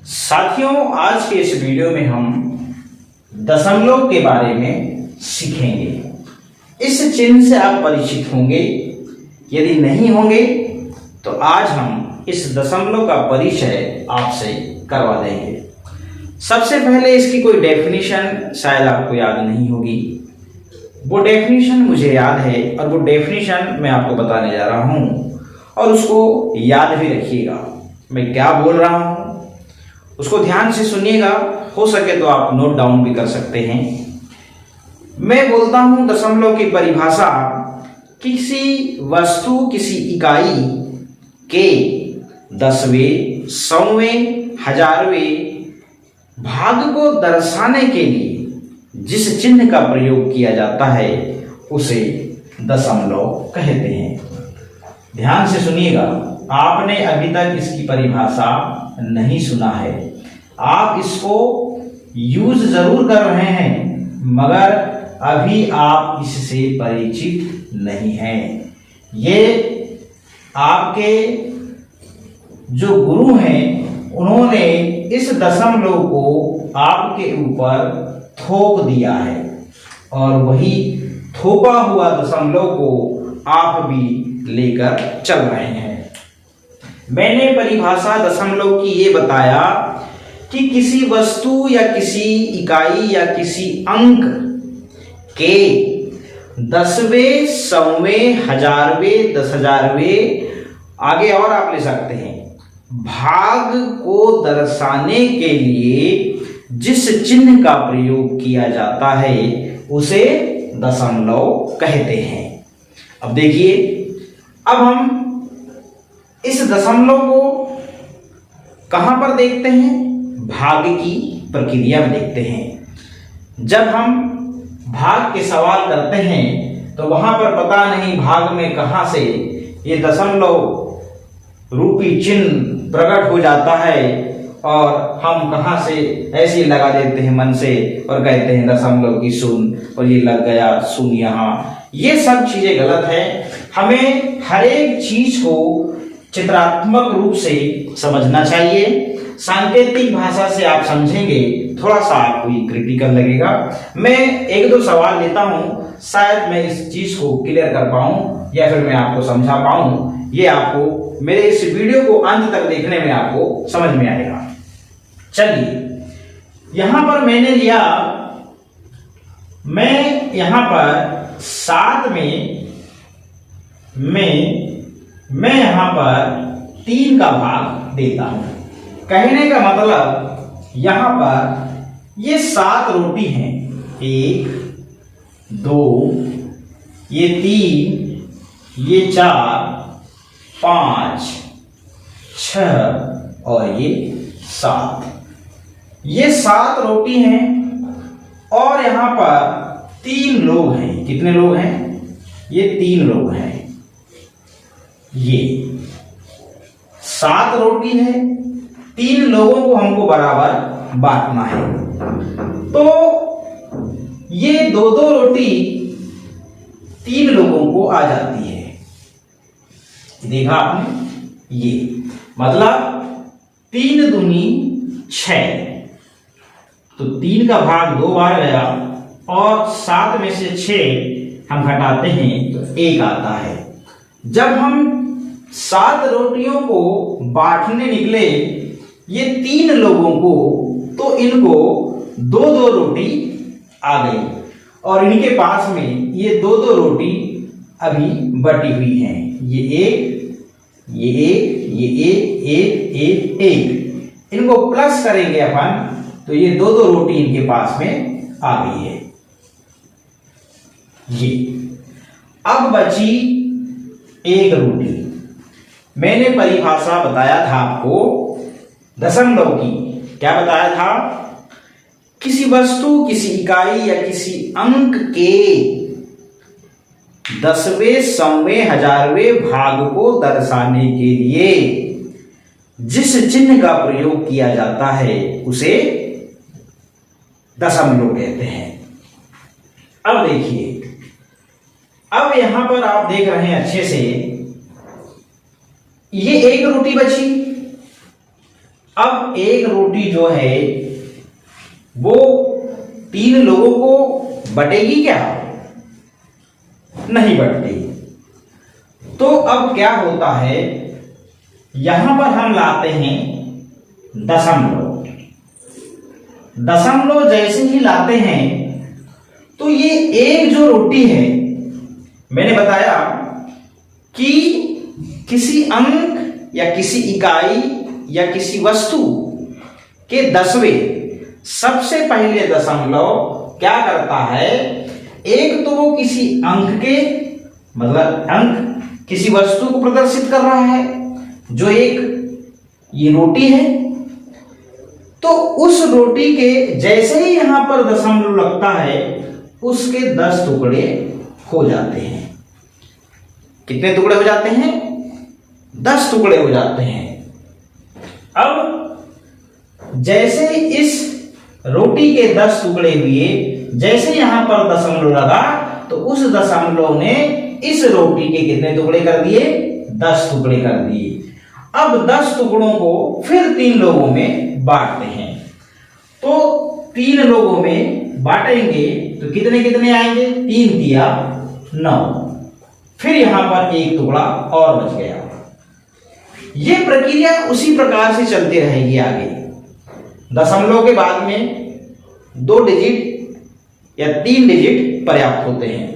साथियों, आज के इस वीडियो में हम दशमलव के बारे में सीखेंगे। इस चिन्ह से आप परिचित होंगे, यदि नहीं होंगे तो आज हम इस दशमलव का परिचय आपसे करवा देंगे। सबसे पहले इसकी कोई डेफिनेशन शायद आपको याद नहीं होगी, वो डेफिनेशन मुझे याद है और वो डेफिनेशन मैं आपको बताने जा रहा हूँ और उसको याद भी रखिएगा। मैं क्या बोल रहा हूँ उसको ध्यान से सुनिएगा, हो सके तो आप नोट डाउन भी कर सकते हैं। मैं बोलता हूं दशमलव की परिभाषा किसी वस्तु, किसी इकाई के दसवें, सौवें, हजारवें भाग को दर्शाने के लिए जिस चिन्ह का प्रयोग किया जाता है उसे दशमलव कहते हैं। ध्यान से सुनिएगा, आपने अभी तक इसकी परिभाषा नहीं सुना है। आप इसको यूज जरूर कर रहे हैं मगर अभी आप इससे परिचित नहीं हैं। ये आपके जो गुरु हैं उन्होंने इस दशमलव को आपके ऊपर थोप दिया है और वही थोपा हुआ दशमलव को आप भी लेकर चल रहे हैं। मैंने परिभाषा दशमलव की ये बताया कि किसी वस्तु या किसी इकाई या किसी अंक के दसवें, सौवें, हजारवें, 10,000वें, आगे और आप ले सकते हैं, भाग को दर्शाने के लिए जिस चिन्ह का प्रयोग किया जाता है उसे दशमलव कहते हैं। अब देखिए, अब हम इस दशमलव को कहां पर देखते हैं? भाग की प्रक्रिया में देखते हैं। जब हम भाग के सवाल करते हैं तो वहां पर पता नहीं भाग में कहां से ये दशमलव रूपी चिन्ह प्रकट हो जाता है और हम कहां से ऐसे लगा देते हैं मन से और कहते हैं दशमलव की शून्य और ये लग गया शून्य यहाँ। ये सब चीजें गलत है। हमें हर एक चीज को चित्रात्मक रूप से समझना चाहिए। सांकेतिक भाषा से आप समझेंगे थोड़ा सा आपको ये क्रिटिकल लगेगा। मैं एक दो सवाल लेता हूं, शायद मैं इस चीज को क्लियर कर पाऊं या फिर मैं आपको समझा पाऊं। ये आपको मेरे इस वीडियो को अंत तक देखने में आपको समझ में आएगा। चलिए, यहां पर मैंने लिया, मैं यहां पर 7 में मैं यहां पर 3 का भाग देता हूं। कहने का मतलब यहां पर ये 7 रोटी हैं, 1, 2, ये 3, ये 4, 5, 6 और ये 7। ये 7 रोटी हैं और यहां पर 3 लोग हैं। कितने लोग हैं? ये 3 लोग हैं। ये 7 रोटी है, 3 लोगों को हमको बराबर बांटना है। तो ये 2-2 रोटी 3 लोगों को आ जाती है। देखा आपने? ये मतलब 3 दूनी 6, तो 3 का भाग 2 बार गया और 7 में से 6 हम घटाते हैं तो 1 आता है। जब हम 7 रोटियों को बांटने निकले ये 3 लोगों को, तो इनको 2-2 रोटी आ गई और इनके पास में ये 2-2 रोटी अभी बटी हुई हैं। ये 1, ये 1, ये 1, 1, 1, 1, इनको प्लस करेंगे अपन तो ये 2-2 रोटी इनके पास में आ गई है। ये अब बची 1 रोटी। मैंने परिभाषा बताया था आपको दशमलव की, क्या बताया था? किसी वस्तु, किसी इकाई या किसी अंक के दसवें, सौवें, हजारवें भाग को दर्शाने के लिए जिस चिन्ह का प्रयोग किया जाता है उसे दशमलव कहते हैं। अब देखिए, अब यहां पर आप देख रहे हैं अच्छे से, ये 1 रोटी बची। अब एक रोटी जो है वो 3 लोगों को बटेगी क्या? नहीं बटती। तो अब क्या होता है, यहां पर हम लाते हैं दशमलव। दशमलव जैसे ही लाते हैं तो ये एक जो रोटी है, मैंने बताया कि किसी अंक या किसी इकाई या किसी वस्तु के 10वें सबसे पहले दशमलव क्या करता है, एक तो वो किसी अंक के मतलब अंक किसी वस्तु को प्रदर्शित कर रहा है जो एक ये रोटी है, तो उस रोटी के जैसे ही यहां पर दशमलव लगता है उसके 10 टुकड़े हो जाते हैं। कितने टुकड़े हो जाते हैं? 10 टुकड़े हो जाते हैं। अब जैसे इस रोटी के 10 टुकड़े हुए, जैसे यहां पर दशमलव लगा तो उस दशमलव ने इस रोटी के कितने टुकड़े कर दिए? 10 टुकड़े कर दिए। अब 10 टुकड़ों को फिर 3 लोगों में बांटते हैं। तो 3 लोगों में बांटेंगे तो कितने कितने आएंगे? 3 दिया 9। फिर यहां पर एक टुकड़ा और बच गया। यह प्रक्रिया उसी प्रकार से चलती रहेगी आगे। दशमलव के बाद में 2 डिजिट या 3 डिजिट पर्याप्त होते हैं।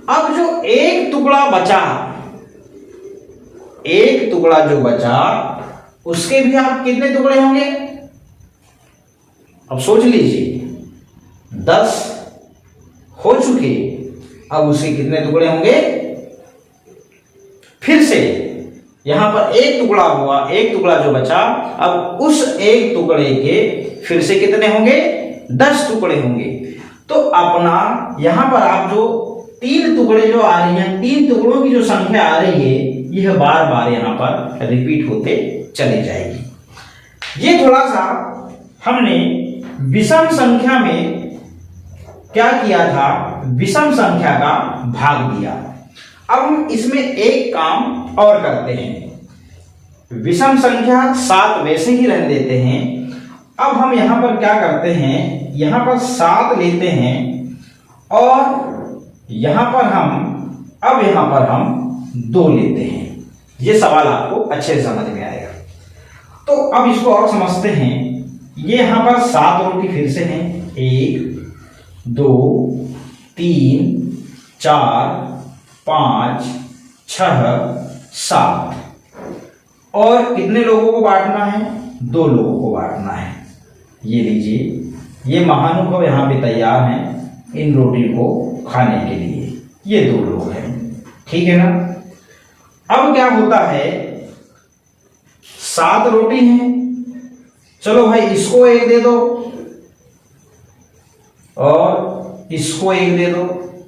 अब जो एक टुकड़ा बचा, एक टुकड़ा जो बचा उसके भी आप कितने टुकड़े होंगे? अब सोच लीजिए, 10 हो चुके, अब उसके कितने टुकड़े होंगे? फिर से यहां पर एक टुकड़ा हुआ, एक टुकड़ा जो बचा, अब उस एक टुकड़े के फिर से कितने होंगे? 10 टुकड़े होंगे। तो अपना यहां पर आप जो 3 टुकड़े जो आ रही हैं, 3 टुकड़ों की जो संख्या आ रही है, यह बार बार यहां पर रिपीट होते चली जाएगी। ये थोड़ा सा हमने विषम संख्या में क्या किया था, विषम संख्या का भाग दिया। अब हम इसमें एक काम और करते हैं। विषम संख्या 7 वैसे ही रहने देते हैं। अब हम यहां पर क्या करते हैं, यहां पर 7 लेते हैं और यहां पर हम 2 लेते हैं। ये सवाल आपको अच्छे से समझ में आएगा। तो अब इसको और समझते हैं। ये यहां पर 7 रोटी फिर से हैं, 1 2 3 4 5 6 7। और कितने लोगों को बांटना है? 2 लोगों को बांटना है। ये लीजिए, ये महानुभव यहां पे तैयार हैं इन रोटी को खाने के लिए। ये 2 लोग हैं, ठीक है ना। अब क्या होता है, 7 रोटी हैं, चलो भाई इसको 1 दे दो और इसको 1 दे दो,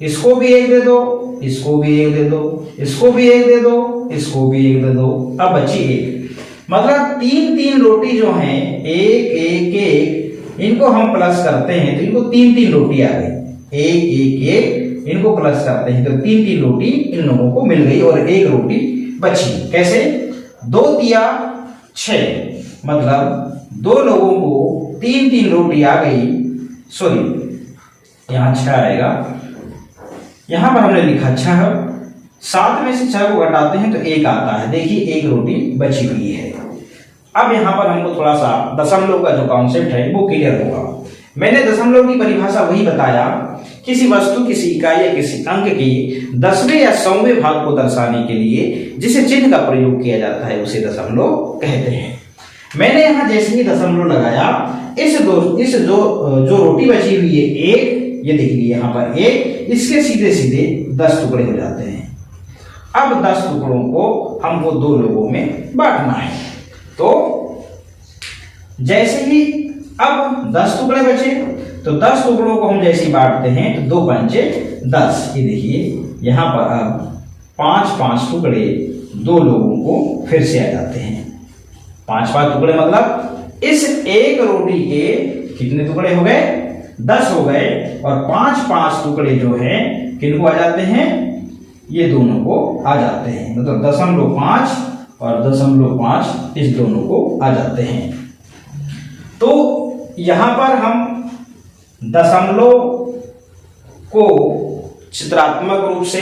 इसको भी 1 दे दो, इसको भी 1 दे दो, इसको भी 1 दे दो, इसको भी 1 दे दो। अब बची 1, मतलब 3 रोटी जो हैं, 1 1 1, इनको हम प्लस करते हैं तो इनको 3 रोटी आ गई। 1 1 1, इनको प्लस करते हैं तो 3 रोटी इन लोगों को मिल गई और 1 रोटी बची। कैसे? 2 तिया 6, मतलब 2 लोगों को 3 रोटी आ गई। सॉरी, यहां 6 आएगा, यहां पर हमने लिखा 6। 7 में से 6 को घटाते हैं तो 1 आता है। देखिए 1 रोटी बची हुई है। अब यहां पर हमको थोड़ा सा दशमलव का जो कॉन्सेप्ट है वो क्लियर होगा। मैंने दशमलव की परिभाषा वही बताया, किसी वस्तु, किसी इकाई या किसी अंक के 10वें या 100वें भाग को दर्शाने के लिए जिसे चिन्ह का प्रयोग किया जाता है उसे दशमलव कहते हैं। मैंने यहां जैसे ही दशमलव लगाया, इस जो रोटी बची हुई है 1, ये देख लीजिए यहां पर 1, इसके सीधे सीधे 10 टुकड़े हो जाते हैं। अब 10 टुकड़ों को हमको 2 लोगों में बांटना है। तो जैसे ही अब 10 टुकड़े बचे तो 10 टुकड़ों को हम जैसे ही बांटते हैं तो 2 पंचे 10। ये देखिए यहां पर अब 5 टुकड़े 2 लोगों को फिर से आ जाते हैं। 5 टुकड़े मतलब इस एक रोटी के कितने टुकड़े हो गए? 10 हो गए। और 5 टुकड़े जो है किनको आ जाते हैं? ये दोनों को आ जाते हैं, मतलब 0.5 और 0.5 इस दोनों को आ जाते हैं। यहाँ पर हम दशमलव को चित्रात्मक रूप से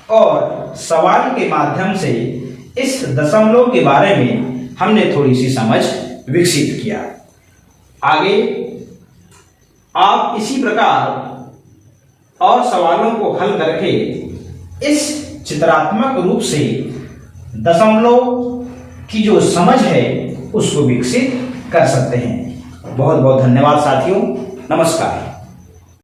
और सवाल के माध्यम से इस दशमलव के बारे में हमने थोड़ी सी समझ विकसित किया। आगे आप इसी प्रकार और सवालों को हल करके इस चित्रात्मक रूप से दशमलव की जो समझ है उसको विकसित कर सकते हैं। बहुत बहुत धन्यवाद साथियों, नमस्कार।